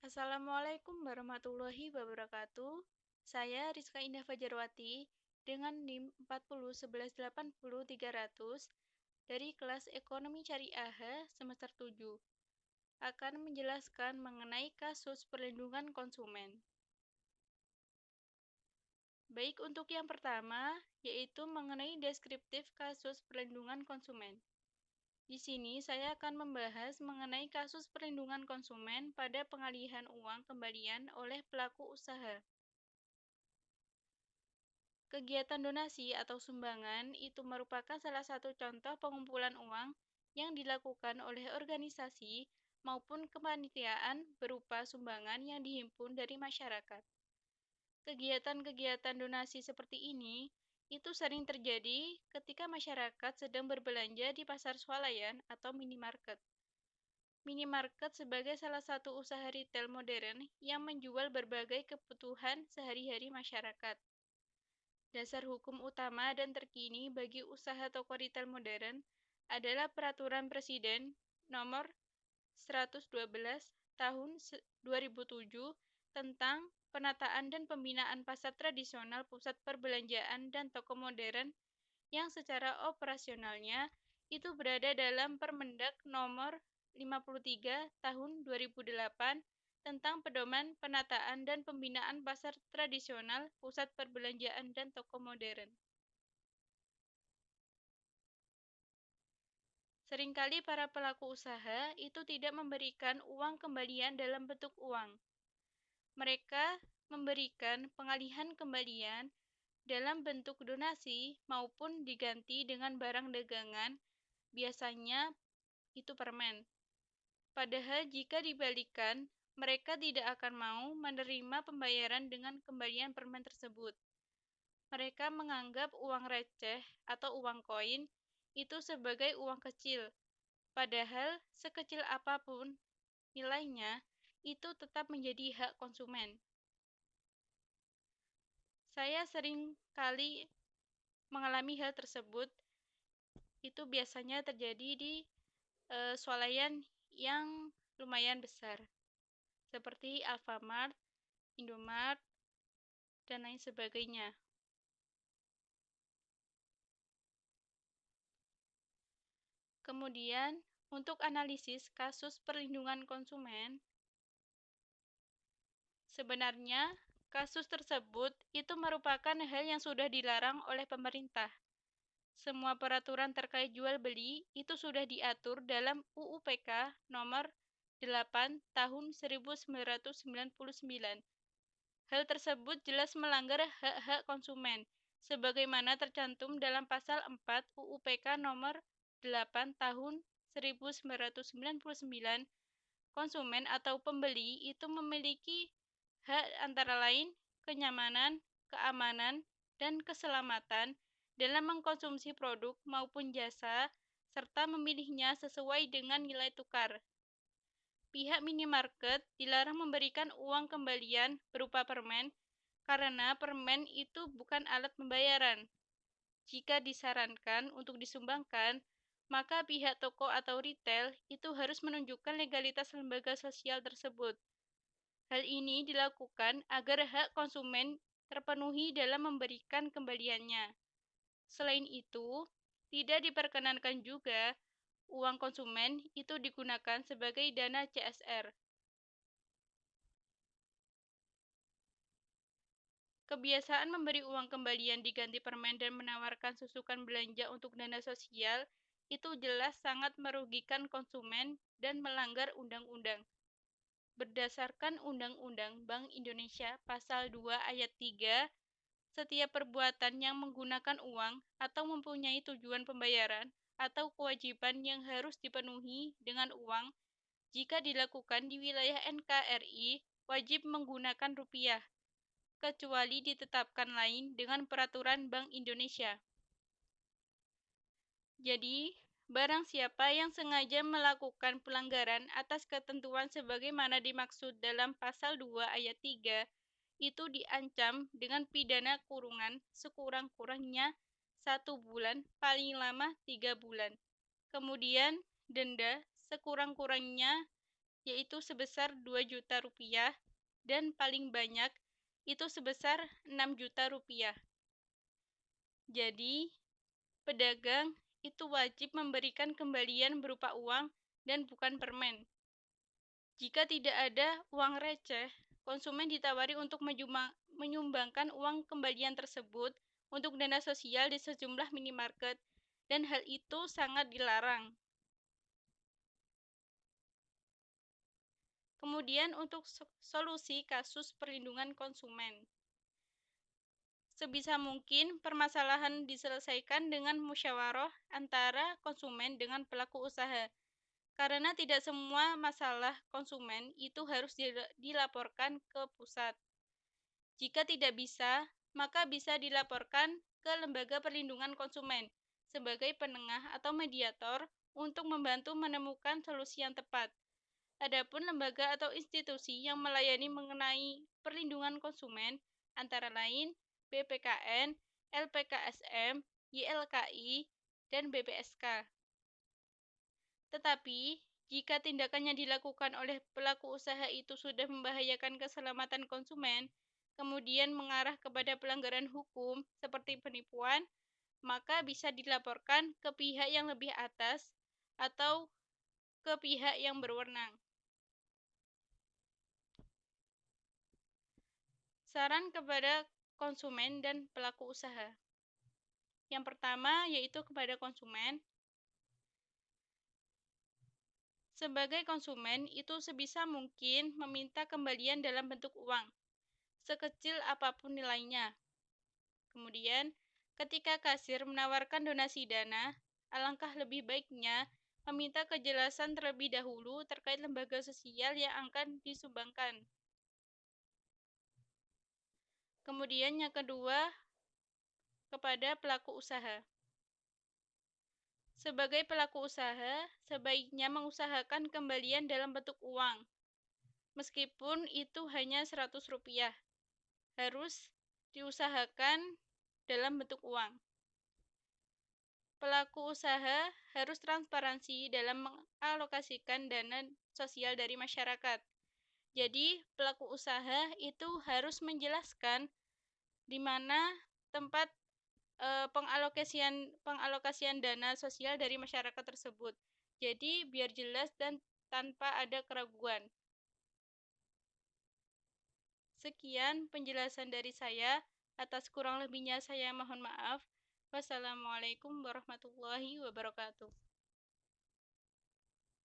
Assalamualaikum warahmatullahi wabarakatuh. Saya Rizka Indah Fajarwati dengan NIM 401180300 dari kelas Ekonomi Syariah semester 7 akan menjelaskan mengenai kasus perlindungan konsumen. Baik, untuk yang pertama yaitu mengenai deskriptif kasus perlindungan konsumen. Di sini saya akan membahas mengenai kasus perlindungan konsumen pada pengalihan uang kembalian oleh pelaku usaha. Kegiatan donasi atau sumbangan itu merupakan salah satu contoh pengumpulan uang yang dilakukan oleh organisasi maupun kepanitiaan berupa sumbangan yang dihimpun dari masyarakat. Kegiatan-kegiatan donasi seperti ini itu sering terjadi ketika masyarakat sedang berbelanja di pasar swalayan atau minimarket. Minimarket sebagai salah satu usaha retail modern yang menjual berbagai kebutuhan sehari-hari masyarakat. Dasar hukum utama dan terkini bagi usaha toko retail modern adalah Peraturan Presiden Nomor 112 Tahun 2007 tentang penataan dan pembinaan pasar tradisional, pusat perbelanjaan, dan toko modern yang secara operasionalnya itu berada dalam Permendak Nomor 53 Tahun 2008 tentang pedoman penataan dan pembinaan pasar tradisional, pusat perbelanjaan, dan toko modern. Seringkali para pelaku usaha itu tidak memberikan uang kembalian dalam bentuk uang. Mereka memberikan pengalihan kembalian dalam bentuk donasi maupun diganti dengan barang dagangan, biasanya itu permen. Padahal jika dibalikan, mereka tidak akan mau menerima pembayaran dengan kembalian permen tersebut. Mereka menganggap uang receh atau uang koin itu sebagai uang kecil, padahal sekecil apapun nilainya itu tetap menjadi hak konsumen. Saya sering kali mengalami hal tersebut, itu biasanya terjadi di swalayan yang lumayan besar, seperti Alfamart, Indomart, dan lain sebagainya. Kemudian, untuk analisis kasus perlindungan konsumen, sebenarnya kasus tersebut itu merupakan hal yang sudah dilarang oleh pemerintah. Semua peraturan terkait jual beli itu sudah diatur dalam UU PK nomor 8 tahun 1999. Hal tersebut jelas melanggar hak-hak konsumen, sebagaimana tercantum dalam pasal 4 UU PK nomor 8 tahun 1999. Konsumen atau pembeli itu memiliki hak antara lain kenyamanan, keamanan, dan keselamatan dalam mengkonsumsi produk maupun jasa, serta memilihnya sesuai dengan nilai tukar. Pihak minimarket dilarang memberikan uang kembalian berupa permen karena permen itu bukan alat pembayaran. Jika disarankan untuk disumbangkan, maka pihak toko atau retail itu harus menunjukkan legalitas lembaga sosial tersebut. Hal ini dilakukan agar hak konsumen terpenuhi dalam memberikan kembaliannya. Selain itu, tidak diperkenankan juga uang konsumen itu digunakan sebagai dana CSR. Kebiasaan memberi uang kembalian diganti permen dan menawarkan susukan belanja untuk dana sosial itu jelas sangat merugikan konsumen dan melanggar undang-undang. Berdasarkan Undang-Undang Bank Indonesia Pasal 2 Ayat 3, setiap perbuatan yang menggunakan uang atau mempunyai tujuan pembayaran atau kewajiban yang harus dipenuhi dengan uang jika dilakukan di wilayah NKRI wajib menggunakan rupiah, kecuali ditetapkan lain dengan Peraturan Bank Indonesia. Jadi, barang siapa yang sengaja melakukan pelanggaran atas ketentuan sebagaimana dimaksud dalam pasal 2 ayat 3, itu diancam dengan pidana kurungan sekurang-kurangnya 1 bulan, paling lama 3 bulan. Kemudian, denda sekurang-kurangnya yaitu sebesar 2 juta rupiah, dan paling banyak itu sebesar 6 juta rupiah. Jadi, pedagang itu wajib memberikan kembalian berupa uang dan bukan permen. Jika tidak ada uang receh, konsumen ditawari untuk menyumbangkan uang kembalian tersebut untuk dana sosial di sejumlah minimarket, dan hal itu sangat dilarang. Kemudian untuk solusi kasus perlindungan konsumen. Sebisa mungkin permasalahan diselesaikan dengan musyawarah antara konsumen dengan pelaku usaha. Karena tidak semua masalah konsumen itu harus dilaporkan ke pusat. Jika tidak bisa, maka bisa dilaporkan ke Lembaga Perlindungan Konsumen sebagai penengah atau mediator untuk membantu menemukan solusi yang tepat. Adapun lembaga atau institusi yang melayani mengenai perlindungan konsumen antara lain BPKN, LPKSM, YLKI, dan BPSK. Tetapi, jika tindakannya dilakukan oleh pelaku usaha itu sudah membahayakan keselamatan konsumen, kemudian mengarah kepada pelanggaran hukum seperti penipuan, maka bisa dilaporkan ke pihak yang lebih atas atau ke pihak yang berwenang. Saran kepada konsumen dan pelaku usaha. Yang pertama yaitu kepada konsumen. Sebagai konsumen itu sebisa mungkin meminta kembalian dalam bentuk uang, sekecil apapun nilainya. Kemudian, ketika kasir menawarkan donasi dana, alangkah lebih baiknya meminta kejelasan terlebih dahulu terkait lembaga sosial yang akan disumbangkan. Kemudian yang kedua, kepada pelaku usaha. Sebagai pelaku usaha, sebaiknya mengusahakan kembalian dalam bentuk uang. Meskipun itu hanya 100 rupiah, harus diusahakan dalam bentuk uang. Pelaku usaha harus transparansi dalam mengalokasikan dana sosial dari masyarakat. Jadi, pelaku usaha itu harus menjelaskan di mana tempat pengalokasian dana sosial dari masyarakat tersebut. Jadi, biar jelas dan tanpa ada keraguan. Sekian penjelasan dari saya. Atas kurang lebihnya saya mohon maaf. Wassalamualaikum warahmatullahi wabarakatuh.